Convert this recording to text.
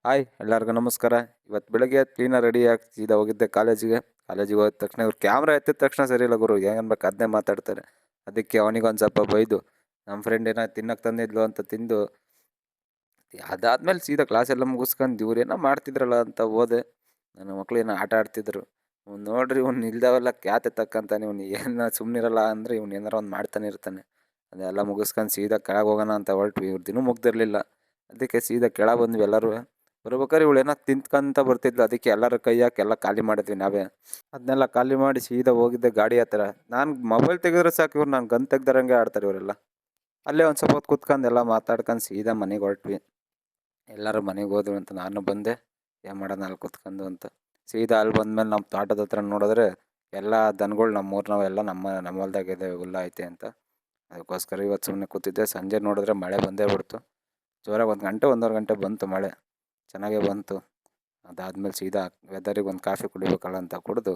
Hi ಎಲ್ಲರಿಗೂ ನಮಸ್ಕಾರ. ಇವತ್ತು ಬೆಳಗ್ಗೆ ಕ್ಲೀನಾಗಿ ರೆಡಿಯಾಗಿ ಸೀದಾ ಹೋಗಿದ್ದೆ ಕಾಲೇಜಿಗೆ ಹೋದ ತಕ್ಷಣ ಇವ್ರು ಕ್ಯಾಮ್ರಾ ಎತ್ತಿದ ತಕ್ಷಣ ಸರಿ ಇಲ್ಲ ಗುರು, ಹೆಂಗನ್ಬೇಕು ಅದನ್ನೇ ಮಾತಾಡ್ತಾರೆ. ಅದಕ್ಕೆ ಅವನಿಗೊಂದು ಸ್ವಲ್ಪ ಬೈದು ನಮ್ಮ ಫ್ರೆಂಡ್ ಏನೋ ತಿನ್ನಕ್ಕೆ ತಂದಿದ್ಲು ಅಂತ ತಿಂದು ಅದಾದ್ಮೇಲೆ ಸೀದಾ ಕ್ಲಾಸೆಲ್ಲ ಮುಗಿಸ್ಕೊಂಡು ಇವ್ರೇನೋ ಮಾಡ್ತಿದ್ರಲ್ಲ ಅಂತ ಹೋದೆ. ನನ್ನ ಮಕ್ಳು ಏನೋ ಆಟ ಆಡ್ತಿದ್ರು. ನೋಡ್ರಿ ಇವ್ನು ಇಲ್ದವೆಲ್ಲ ಕ್ಯಾತೆ ತಕ್ಕಂತಾನೆ, ಇವ್ನು ಏನೋ ಸುಮ್ಮನಿರಲ್ಲ ಅಂದರೆ ಇವ್ನು ಏನಾರ ಒಂದು ಮಾಡ್ತಾನೆ ಇರ್ತಾನೆ. ಅದೆಲ್ಲ ಮುಗಿಸ್ಕೊಂಡು ಸೀದಾ ಕೆಳಗೆ ಹೋಗೋಣ ಅಂತ ಹೊರಟ್ವಿ. ಇವ್ರದ್ದು ಮುಗ್ದಿರಲಿಲ್ಲ. ಅದಕ್ಕೆ ಸೀದಾ ಕೆಳಗೆ ಬಂದ್ವಿ ಎಲ್ಲರೂ. ಬರ್ಬೇಕಾದ್ರೆ ಇವಳೇನೋ ತಿಂತ್ಕಂತ ಬರ್ತಿದ್ಲು. ಅದಕ್ಕೆ ಎಲ್ಲರ ಕೈ ಹಾಕಿ ಎಲ್ಲ ಖಾಲಿ ಮಾಡಿದ್ವಿ ನಾವೇ. ಅದನ್ನೆಲ್ಲ ಖಾಲಿ ಮಾಡಿ ಸೀದಾ ಹೋಗಿದ್ದೆ ಗಾಡಿ ಹತ್ರ. ನಾನು ಮೊಬೈಲ್ ತೆಗೆದ್ರೆ ಸಾಕು, ಇವ್ರು ನಾನು ಗನ್ ತೆಗ್ದಾರಂಗೆ ಆಡ್ತಾರೆ ಇವರೆಲ್ಲ. ಅಲ್ಲೇ ಒಂದು ಸ್ವಲ್ಪ ಹೊತ್ತು ಕೂತ್ಕೊಂಡು ಎಲ್ಲ ಮಾತಾಡ್ಕೊಂಡು ಸೀದಾ ಮನೆಗೆ ಹೊರಟ್ವಿ. ಎಲ್ಲರೂ ಮನೆಗೆ ಹೋದ್ರು ಅಂತ ನಾನು ಬಂದೆ. ಏನು ಮಾಡೋಣ ಅಲ್ಲಿ ಕೂತ್ಕೊಂಡು ಅಂತ. ಸೀದಾ ಅಲ್ಲಿ ಬಂದಮೇಲೆ ನಮ್ಮ ತೋಟದ ಹತ್ರ ನೋಡಿದ್ರೆ ಎಲ್ಲ ದನಗಳು ನಮ್ಮೂರಿನವೆಲ್ಲ ನಮ್ಮ ಹೊಲ್ದಾಗಿದೆ ಹುಲ್ಲು ಐತೆ ಅಂತ. ಅದಕ್ಕೋಸ್ಕರ ಇವತ್ತು ಸುಮ್ಮನೆ ಕೂತಿದ್ದೆ. ಸಂಜೆ ನೋಡಿದ್ರೆ ಮಳೆ ಬಂದೇ ಬಿಡ್ತು. ಜೋರಾಗಿ 1 ಗಂಟೆ 1.5 ಗಂಟೆ ಬಂತು ಮಳೆ. ಚೆನ್ನಾಗೇ ಬಂತು. ಅದಾದಮೇಲೆ ಸೀದಾ ವೆದರಿಗೆ ಒಂದು ಕಾಫಿ ಕುಡಿಬೇಕಲ್ಲ ಅಂತ ಕುಡಿದು